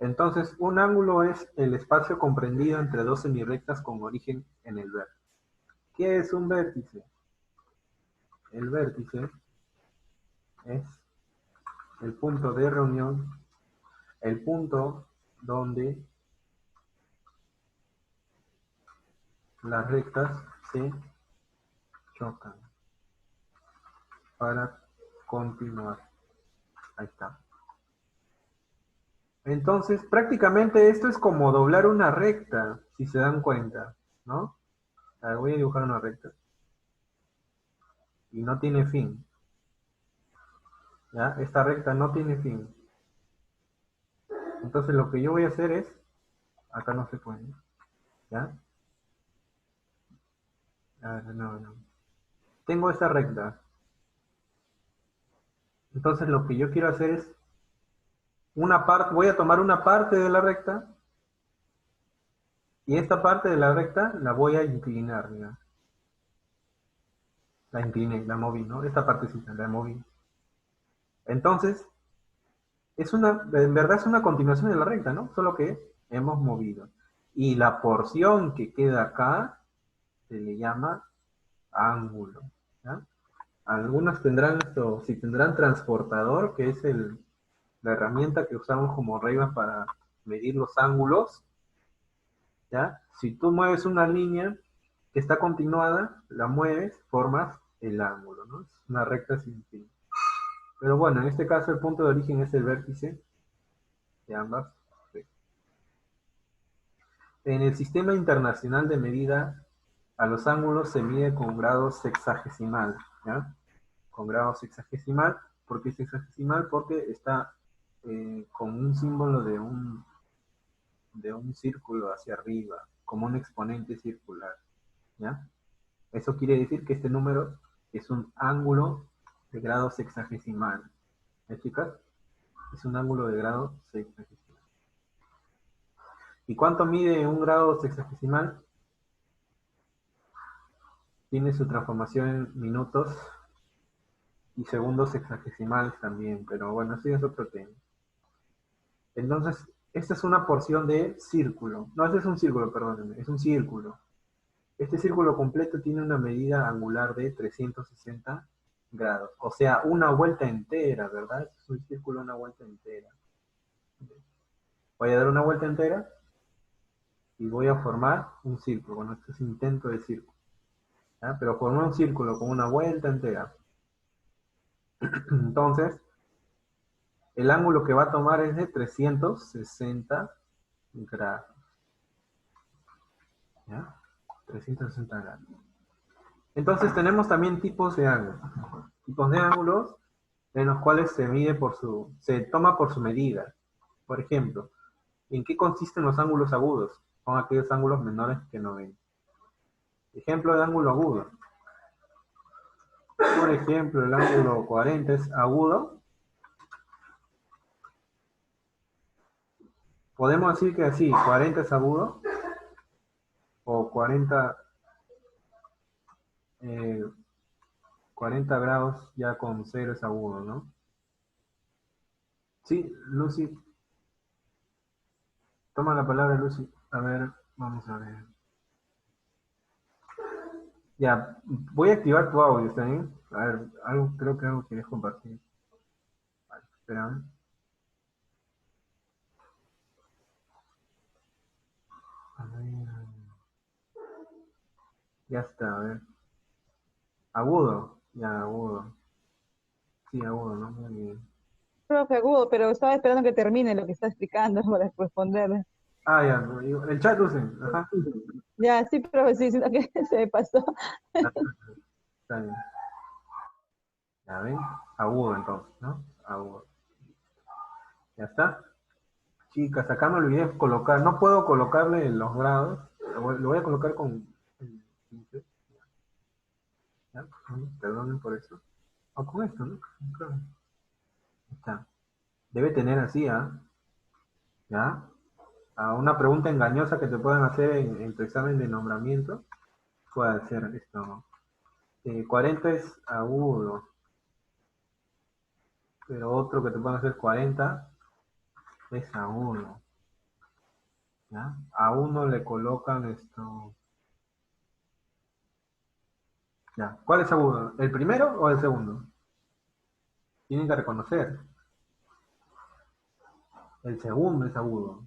Entonces, un ángulo es el espacio comprendido entre dos semirectas con origen en el vértice. ¿Qué es un vértice? El vértice es el punto de reunión, el punto donde las rectas se chocan para continuar. Ahí está. Entonces, prácticamente esto es como doblar una recta, si se dan cuenta, ¿no? A ver, voy a dibujar una recta. Y no tiene fin. ¿Ya? Esta recta no tiene fin. Entonces lo que yo voy a hacer es, acá no se puede, ¿ya? A ver, no. Tengo esta recta. Entonces lo que yo quiero hacer es, una parte, voy a tomar una parte de la recta, y esta parte de la recta la voy a inclinar, ¿ya? La incliné, la moví, ¿no? Esta partecita la moví. Entonces, en verdad es una continuación de la recta, ¿no? Solo que hemos movido. Y la porción que queda acá se le llama ángulo, ¿ya? Algunas tendrán esto, si tendrán transportador, que es la herramienta que usamos como regla para medir los ángulos, ¿ya? Si tú mueves una línea que está continuada, la mueves, formas el ángulo, ¿no? Es una recta sin fin. Pero bueno, en este caso el punto de origen es el vértice de ambas rectas. En el sistema internacional de medida, a los ángulos se mide con grado sexagesimal, ¿ya? Con grado sexagesimal. ¿Por qué sexagesimal? Porque está con un símbolo de un círculo hacia arriba, como un exponente circular, ¿ya? Eso quiere decir que este número es un ángulo de grado sexagesimal. ¿Me chicas? Es un ángulo de grado sexagesimal. ¿Y cuánto mide un grado sexagesimal? Tiene su transformación en minutos y segundos sexagesimales también, pero bueno, eso ya es otro tema. Entonces, esta es una porción de círculo. No, este es un círculo, perdónenme, es un círculo. Este círculo completo tiene una medida angular de 360 grados. O sea, una vuelta entera, ¿verdad? Es un círculo, una vuelta entera. Voy a dar una vuelta entera y voy a formar un círculo. Bueno, este es intento de círculo, ¿ya? Pero formé un círculo con una vuelta entera. Entonces, el ángulo que va a tomar es de 360 grados. ¿Ya? 360 grados. Entonces tenemos también tipos de ángulos. Tipos de ángulos en los cuales se toma por su medida. Por ejemplo, ¿en qué consisten los ángulos agudos? Son aquellos ángulos menores que 90. Ejemplo de ángulo agudo. Por ejemplo, el ángulo 40 es agudo. Podemos decir que así, 40 es agudo, o 40 grados ya con 0 es agudo, ¿no? Sí, Lucy, toma la palabra, Lucy. A ver, vamos a ver. Ya, voy a activar tu audio, ¿está bien? A ver, creo que algo quieres compartir. Vale, espera. A ver, ya está, a ver. Agudo, ya, agudo. Sí, agudo, ¿no? Muy bien. Profe agudo, pero estaba esperando que termine lo que está explicando para responderle. Ah, ya, el chat usen, ajá. Ya, sí, profe, sí, sino que se me pasó. Ah, está bien. Ya ven, agudo entonces, ¿no? Agudo. Ya está. Chicas, acá me olvidé de colocar, no puedo colocarle los grados, lo voy a colocar con el 15, ¿ya? Perdonen por eso. O con esto, ¿no? Claro. Está. Debe tener así, ¿ah? ¿Ya? A una pregunta engañosa que te puedan hacer en tu examen de nombramiento, puede ser esto. 40 es agudo, pero otro que te puedan hacer 40 es agudo. ¿ya? A uno le colocan esto. Ya. ¿Cuál es agudo? ¿El primero o el segundo? Tienen que reconocer. El segundo es agudo.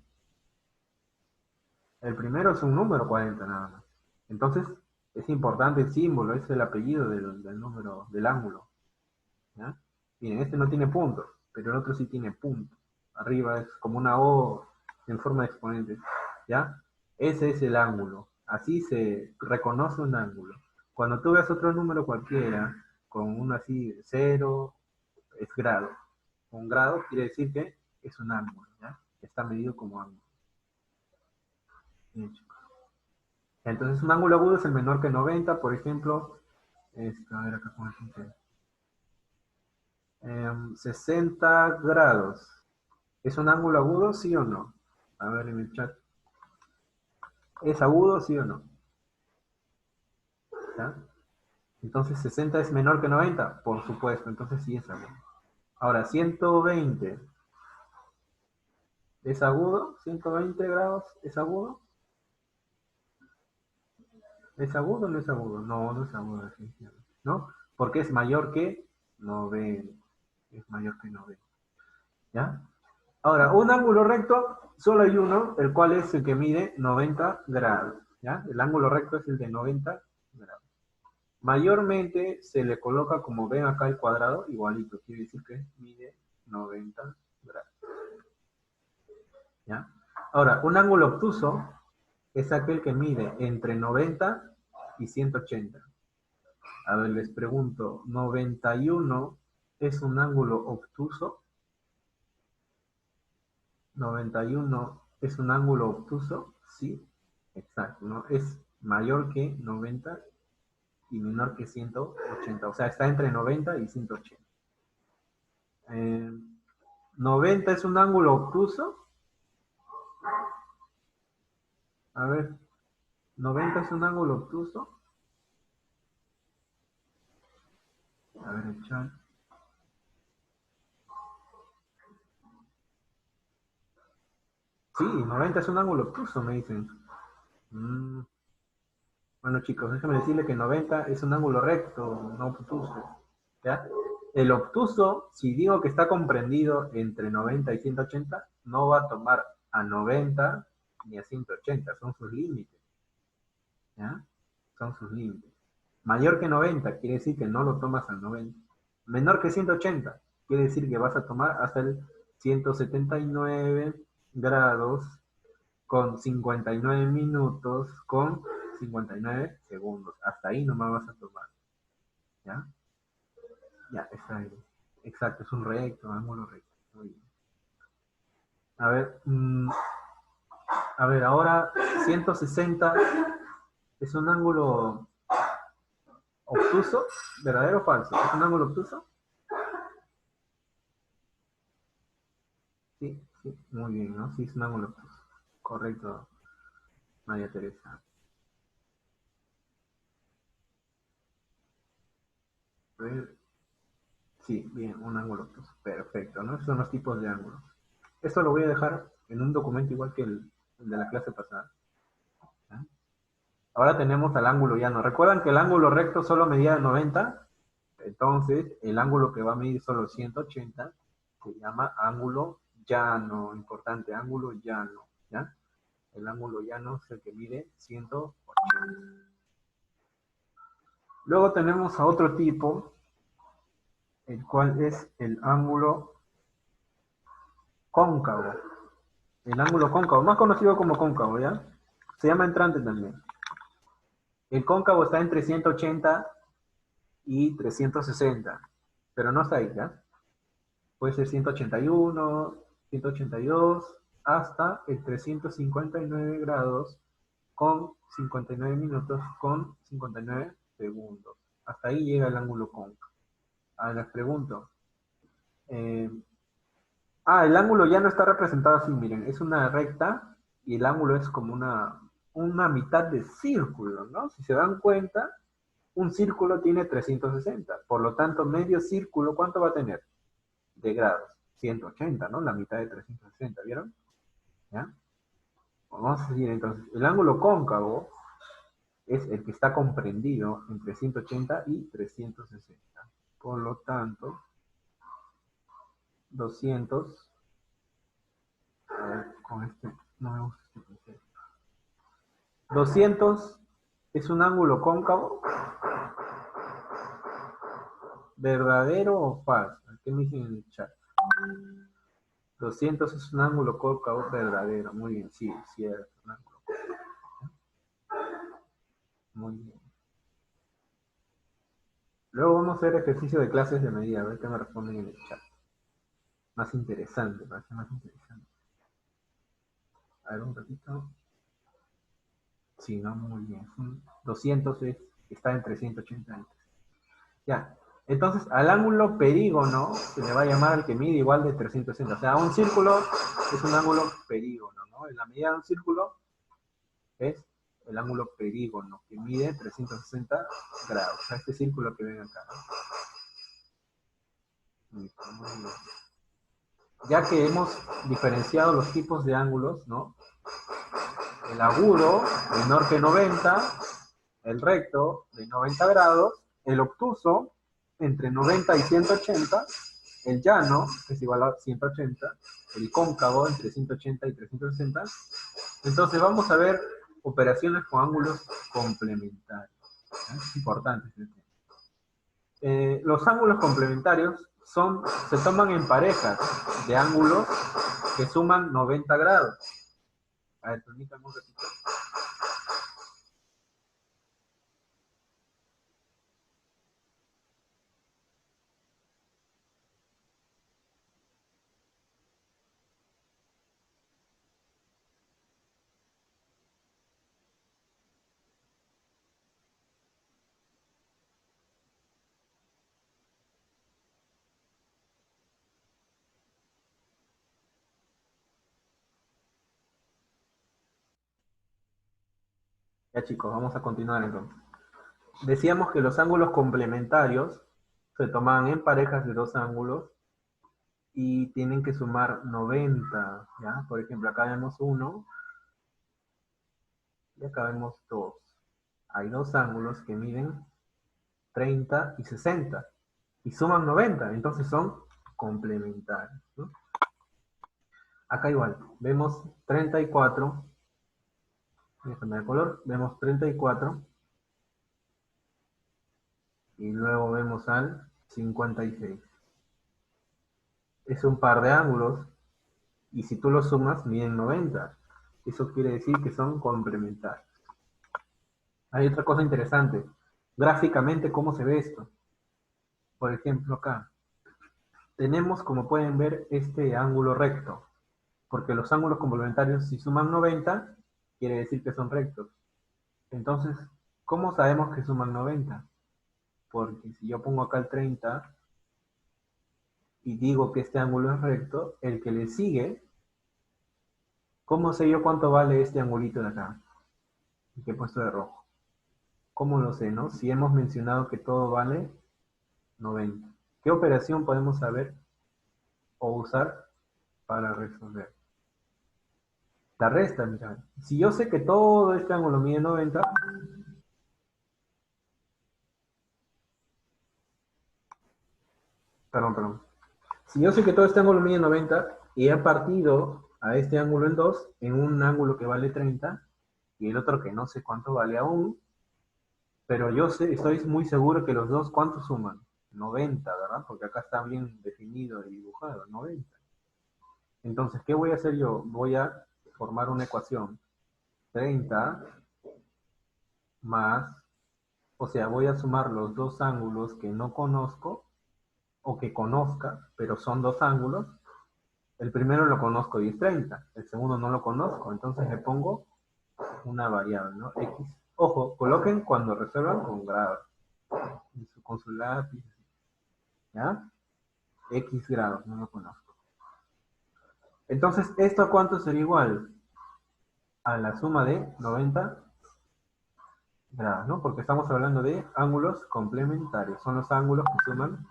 El primero es un número 40 nada más. Entonces, es importante el símbolo, es el apellido del número, del ángulo. ¿Ya? Miren, este no tiene puntos, pero el otro sí tiene puntos. Arriba es como una O en forma de exponente. ¿Ya? Ese es el ángulo. Así se reconoce un ángulo. Cuando tú ves otro número cualquiera, con uno así, cero, es grado. Un grado quiere decir que es un ángulo, ¿ya? Está medido como ángulo. Bien, chicos. Entonces, un ángulo agudo es el menor que 90, por ejemplo, a ver acá con el 60 grados. ¿Es un ángulo agudo, sí o no? A ver en el chat. ¿Es agudo, sí o no? ¿Ya? Entonces, 60 es menor que 90, por supuesto, entonces sí es agudo. Ahora, 120. ¿Es agudo? ¿120 grados es agudo? ¿Es agudo o no es agudo? No, no es agudo, definitivamente. ¿No? Porque es mayor que 90. Es mayor que 90. ¿Ya? Ahora, un ángulo recto, solo hay uno, el cual es el que mide 90 grados. ¿Ya? El ángulo recto es el de 90 grados. Mayormente se le coloca, como ven acá el cuadrado, igualito, quiere decir que mide 90 grados. ¿Ya? Ahora, un ángulo obtuso es aquel que mide entre 90 y 180. A ver, les pregunto, ¿91 es un ángulo obtuso? ¿91 es un ángulo obtuso? Sí, exacto, ¿no? Es mayor que 90 y menor que 180, o sea, está entre 90 y 180. Eh, ¿90 es un ángulo obtuso? A ver, ¿90 es un ángulo obtuso? A ver, el chat. Sí, 90 es un ángulo obtuso, me dicen. Mm, Bueno, chicos, déjenme decirle que 90 es un ángulo recto, no obtuso. ¿Ya? El obtuso, si digo que está comprendido entre 90 y 180, no va a tomar a 90 ni a 180, son sus límites. ¿Ya? Son sus límites. Mayor que 90 quiere decir que no lo tomas al 90. Menor que 180 quiere decir que vas a tomar hasta el 179 grados con 59 minutos con 59 segundos. Hasta ahí nomás vas a tomar. ¿Ya? Ya, está ahí. Exacto, es un recto, ángulo recto. Muy bien. A ver, a ver, ahora 160 es un ángulo obtuso, ¿verdadero o falso? ¿Es un ángulo obtuso? Sí, sí, muy bien, ¿no? Sí, es un ángulo obtuso. Correcto, María Teresa. A ver, sí, bien, un ángulo obtuso. Perfecto, ¿no? Esos son los tipos de ángulos. Esto lo voy a dejar en un documento igual que el de la clase pasada. ¿Ya? Ahora tenemos al ángulo llano. ¿Recuerdan que el ángulo recto solo medía 90? Entonces, el ángulo que va a medir solo 180 se llama ángulo llano. Importante, ángulo llano. ¿Ya? El ángulo llano es el que mide 180. Luego tenemos a otro tipo, el cual es el ángulo cóncavo. El ángulo cóncavo, más conocido como cóncavo, ¿ya? Se llama entrante también. El cóncavo está entre 180 y 360, pero no está ahí, ¿ya? Puede ser 181, 182, hasta el 359 grados con 59 minutos con 59 segundos. Hasta ahí llega el ángulo cóncavo. Ahora les pregunto. eh, el ángulo ya no está representado así, miren, es una recta y el ángulo es como una mitad de círculo, ¿no? Si se dan cuenta, un círculo tiene 360, por lo tanto, medio círculo, ¿cuánto va a tener? De grados, 180, ¿no? La mitad de 360, ¿vieron? ¿Ya? Vamos a decir entonces, el ángulo cóncavo es el que está comprendido entre 180 y 360. Por lo tanto, 200, a ver, con este, no me gusta este pincel. 200 es un ángulo cóncavo, ¿verdadero o falso? ¿Qué me dicen en el chat? 200 es un ángulo cóncavo verdadero. Muy bien, sí, cierto. Un ángulo cóncavo. Muy bien. Luego vamos a hacer ejercicio de clases de medida, a ver qué me responden en el chat. Más interesante, parece más interesante. A ver, un ratito. Sí, no, muy bien. 200 está en 380. Ya. Entonces, al ángulo perígono se le va a llamar al que mide igual de 360. O sea, un círculo es un ángulo perígono, ¿no? En la medida de un círculo es el ángulo perígono, que mide 360 grados. O sea, este círculo que ven acá, ¿no? Muy bien. Ya que hemos diferenciado los tipos de ángulos, ¿no? El agudo, menor que 90, el recto, de 90 grados, el obtuso, entre 90 y 180, el llano, que es igual a 180, el cóncavo, entre 180 y 360. Entonces vamos a ver operaciones con ángulos complementarios. Es importante este tema. Los ángulos complementarios se toman en parejas de ángulos que suman 90 grados. A ver, permítanme un ratito. Ya chicos, vamos a continuar entonces. Decíamos que los ángulos complementarios se toman en parejas de dos ángulos y tienen que sumar 90, ¿ya? Por ejemplo, acá vemos 1 y acá vemos 2. Hay dos ángulos que miden 30 y 60 y suman 90, entonces son complementarios, ¿no? Acá igual, vemos 34, voy a cambiar de color, vemos 34 y luego vemos al 56. Es un par de ángulos y si tú los sumas miden 90. Eso quiere decir que son complementarios. Hay otra cosa interesante. Gráficamente, ¿cómo se ve esto? Por ejemplo, acá tenemos, como pueden ver, este ángulo recto, porque los ángulos complementarios, si suman 90, quiere decir que son rectos. Entonces, ¿cómo sabemos que suman 90? Porque si yo pongo acá el 30 y digo que este ángulo es recto, el que le sigue, ¿cómo sé yo cuánto vale este angulito de acá? Y que he puesto de rojo. ¿Cómo lo sé, no? Si hemos mencionado que todo vale 90. ¿Qué operación podemos saber o usar para resolver? La resta, mira. Si yo sé que todo este ángulo mide 90, perdón. Si yo sé que todo este ángulo mide 90 y he partido a este ángulo en dos, en un ángulo que vale 30 y el otro que no sé cuánto vale aún, pero yo sé, estoy muy seguro que los dos, ¿cuánto suman? 90, ¿verdad? Porque acá está bien definido y dibujado, 90. Entonces, ¿qué voy a hacer yo? Voy a formar una ecuación. 30 más, o sea, voy a sumar los dos ángulos que no conozco o que conozca, pero son dos ángulos. El primero lo conozco y es 30, el segundo no lo conozco, entonces le pongo una variable, ¿no? X. Ojo, coloquen cuando resuelvan con grado, con su lápiz, ¿ya? X grados, no lo conozco. Entonces, ¿esto a cuánto sería igual? A la suma de 90 grados, ¿no? Porque estamos hablando de ángulos complementarios, son los ángulos que suman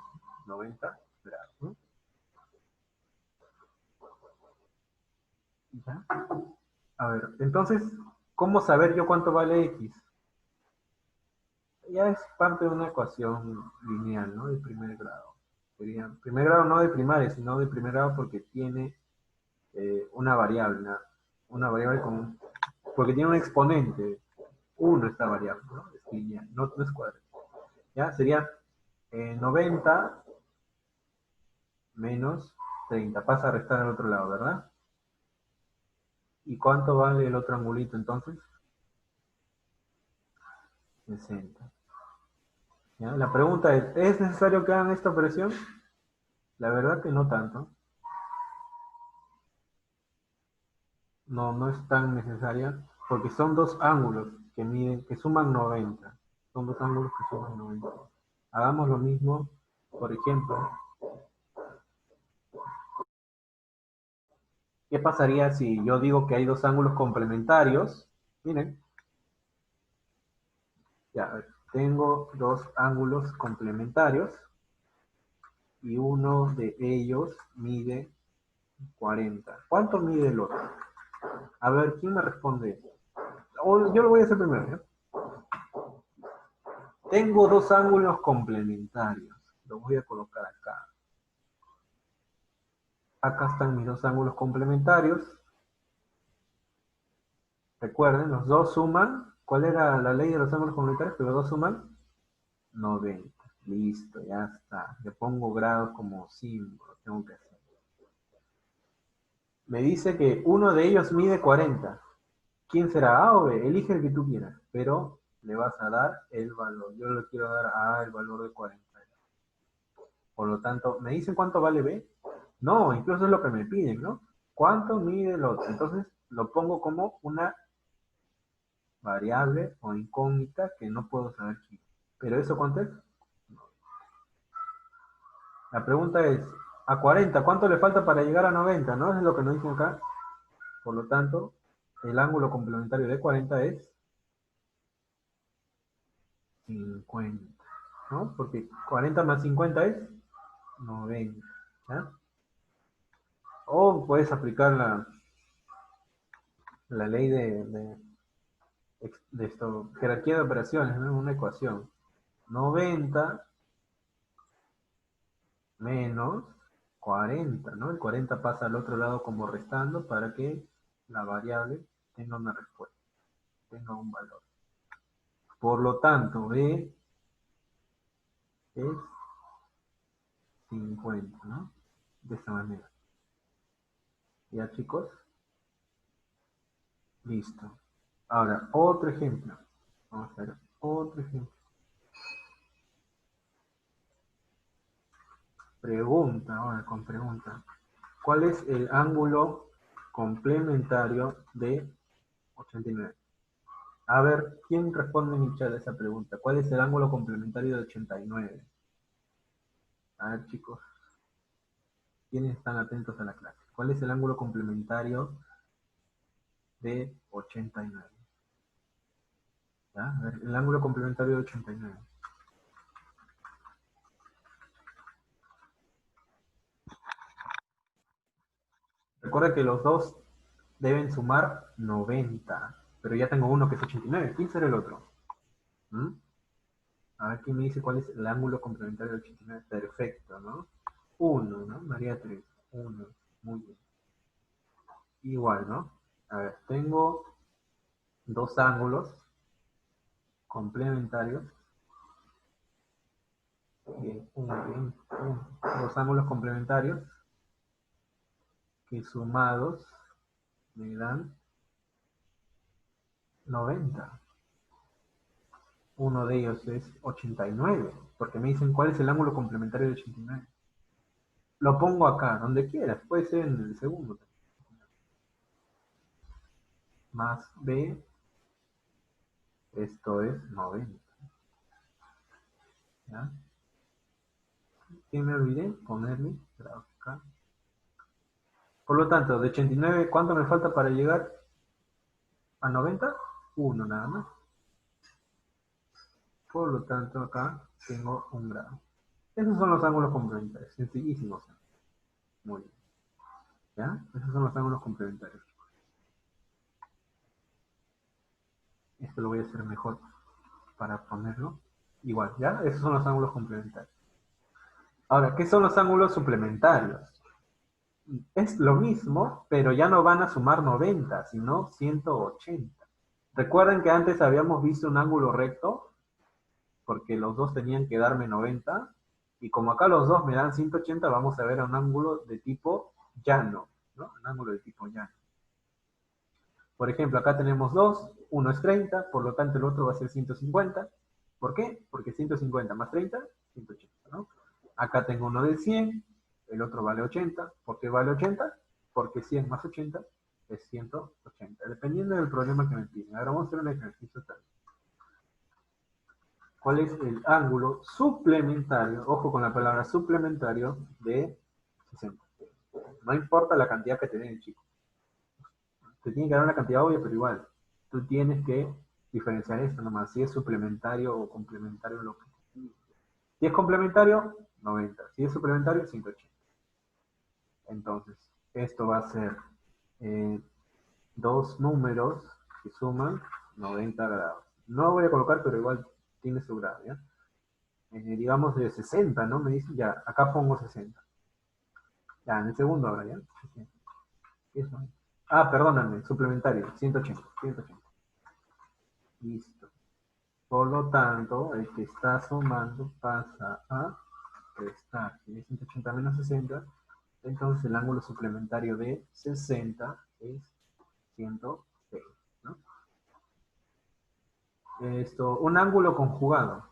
90 grados, ¿no? ¿Ya? A ver, entonces, ¿cómo saber yo cuánto vale X? Ya es parte de una ecuación lineal, ¿no? De primer grado. Sería, primer grado no de primaria, sino de primer grado porque tiene una variable, una variable con, porque tiene un exponente, uno esta variable, ¿no? Es lineal, no es cuadrada. ¿Ya? Sería 90 menos 30. Pasa a restar al otro lado, ¿verdad? ¿Y cuánto vale el otro angulito entonces? 60. ¿Ya? La pregunta ¿es necesario que hagan esta operación? La verdad que no tanto. No es tan necesaria porque son dos ángulos que miden, que suman 90. Son dos ángulos que suman 90. Hagamos lo mismo, por ejemplo, ¿qué pasaría si yo digo que hay dos ángulos complementarios? Miren, ya, tengo dos ángulos complementarios y uno de ellos mide 40. ¿Cuánto mide el otro? A ver, ¿quién me responde? O yo lo voy a hacer primero, ¿eh? Tengo dos ángulos complementarios. Los voy a colocar acá. Acá están mis dos ángulos complementarios. Recuerden, los dos suman. ¿Cuál era la ley de los ángulos complementarios? Que los dos suman 90. Listo, ya está. Le pongo grados como símbolo. Tengo que hacer. Me dice que uno de ellos mide 40. ¿Quién será? A o B. Elige el que tú quieras. Pero le vas a dar el valor. Yo le quiero dar a A el valor de 40. Por lo tanto, ¿me dicen cuánto vale B? No, incluso es lo que me piden, ¿no? ¿Cuánto mide el otro? Entonces lo pongo como una variable o incógnita que no puedo saber quién. ¿Pero eso cuánto es? La pregunta es, a 40, ¿cuánto le falta para llegar a 90? ¿No? Es lo que nos dicen acá. Por lo tanto, el ángulo complementario de 40 es 50, ¿no? Porque 40 más 50 es 90, ¿ya? O puedes aplicar la ley de esto, jerarquía de operaciones, ¿no? Una ecuación. 90 menos 40, ¿no? El 40 pasa al otro lado como restando para que la variable tenga una respuesta, tenga un valor. Por lo tanto, B es 50, ¿no? De esta manera. ¿Ya, chicos? Listo. Ahora, otro ejemplo. Vamos a ver otro ejemplo. Pregunta, ahora con pregunta. ¿Cuál es el ángulo complementario de 89? A ver, ¿quién responde en el chat a esa pregunta? ¿Cuál es el ángulo complementario de 89? A ver, chicos, ¿quiénes están atentos a la clase? ¿Cuál es el ángulo complementario de 89? ¿Ya? A ver, el ángulo complementario de 89. Recuerda que los dos deben sumar 90, pero ya tengo uno que es 89. ¿Quién será el otro? ¿Mm? A ver, ¿quién me dice cuál es el ángulo complementario de 89? Perfecto, ¿no? 1, ¿no? María 3. 1. Muy bien. Igual, ¿no? A ver, tengo dos ángulos complementarios. Bien, dos ángulos complementarios que sumados me dan 90. Uno de ellos es 89, porque me dicen cuál es el ángulo complementario de 89. Lo pongo acá, donde quieras, puede ser en el segundo. Más B, esto es 90. ¿Ya? ¿Qué me olvidé? Ponerle acá. Por lo tanto, de 89, ¿cuánto me falta para llegar a 90? Uno nada más. Por lo tanto, acá tengo un grado. Esos son los ángulos complementarios, sencillísimos. Muy bien. ¿Ya? Esos son los ángulos complementarios. Esto lo voy a hacer mejor para ponerlo. Igual, ¿ya? Esos son los ángulos complementarios. Ahora, ¿qué son los ángulos suplementarios? Es lo mismo, pero ya no van a sumar 90, sino 180. Recuerden que antes habíamos visto un ángulo recto, porque los dos tenían que darme 90, y como acá los dos me dan 180, vamos a ver un ángulo de tipo llano, ¿no? Un ángulo de tipo llano. Por ejemplo, acá tenemos dos, uno es 30, por lo tanto el otro va a ser 150. ¿Por qué? Porque 150 más 30, 180, ¿no? Acá tengo uno de 100, el otro vale 80. ¿Por qué vale 80? Porque 100 más 80 es 180, dependiendo del problema que me piden. Ahora vamos a hacer un ejercicio tal. ¿Cuál es el ángulo suplementario? Ojo con la palabra suplementario de 60. No importa la cantidad que te den, chico. Te tiene que dar una cantidad obvia, pero igual. Tú tienes que diferenciar esto nomás, si es suplementario o complementario. Si es complementario, 90. Si es suplementario, 180. Entonces, esto va a ser dos números que suman 90 grados. No lo voy a colocar, pero igual tiene su grado, ¿ya? Digamos de 60, ¿no? Me dicen, ya, acá pongo 60. Ya, en el segundo ahora, ¿ya? Eso. Ah, perdóname, suplementario, 180, 180. Listo. Por lo tanto, el que está sumando pasa a restar. Si es 180 menos 60, entonces el ángulo suplementario de 60 es 106, ¿no? Esto, un ángulo conjugado.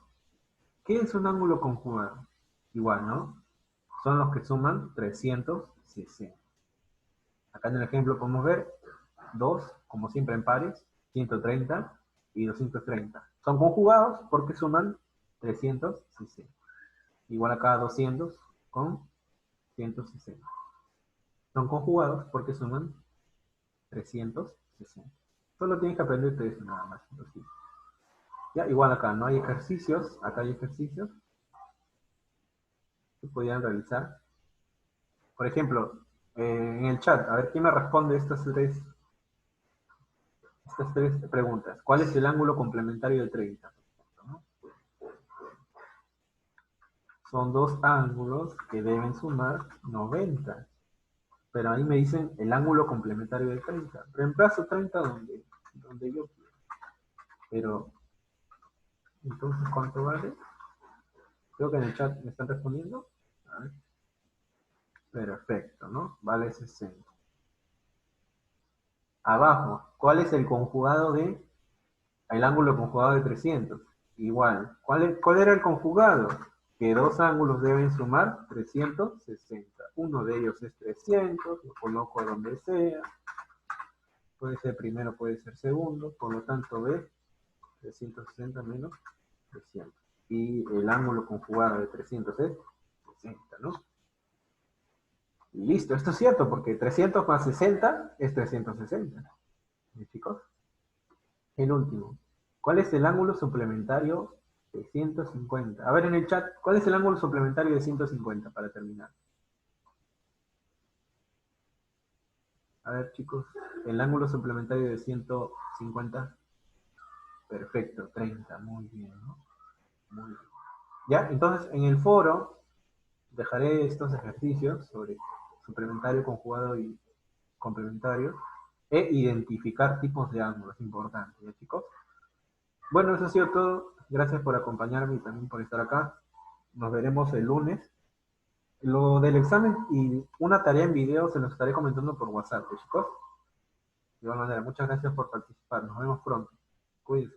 ¿Qué es un ángulo conjugado? Igual, ¿no? Son los que suman 360. Acá en el ejemplo podemos ver 2, como siempre en pares, 130 y 230. Son conjugados porque suman 360. Igual acá 200 con 160. Son conjugados porque suman 360. Solo tienes que aprenderte eso nada más. Ya, igual acá no hay ejercicios, acá hay ejercicios que podrían realizar. Por ejemplo, en el chat, a ver quién me responde estas tres preguntas. ¿Cuál es el ángulo complementario de 30? ¿No? Son dos ángulos que deben sumar 90. Pero ahí me dicen el ángulo complementario de 30. Reemplazo 30 donde yo quiero. Pero, entonces, ¿cuánto vale? Creo que en el chat me están respondiendo. A ver. Perfecto, ¿no? Vale 60. Abajo, ¿cuál es el conjugado de el ángulo conjugado de 300? Igual. ¿Cuál era el conjugado? Que dos ángulos deben sumar 360. Uno de ellos es 300, lo coloco donde sea. Puede ser primero, puede ser segundo. Por lo tanto, B, 360 menos 300. Y el ángulo conjugado de 300 es 60, ¿no? Y listo, esto es cierto, porque 300 más 60 es 360. ¿Sí, chicos? El último. ¿Cuál es el ángulo suplementario de 150? A ver en el chat, ¿cuál es el ángulo suplementario de 150 para terminar? A ver, chicos, el ángulo suplementario de 150. Perfecto, 30, muy bien, ¿no? Muy bien. Ya, entonces en el foro dejaré estos ejercicios sobre suplementario, conjugado y complementario e identificar tipos de ángulos, importante, ¿ya, chicos? Bueno, eso ha sido todo. Gracias por acompañarme y también por estar acá. Nos veremos el lunes. Lo del examen y una tarea en video se los estaré comentando por WhatsApp, chicos. De igual manera, muchas gracias por participar. Nos vemos pronto. Cuídense.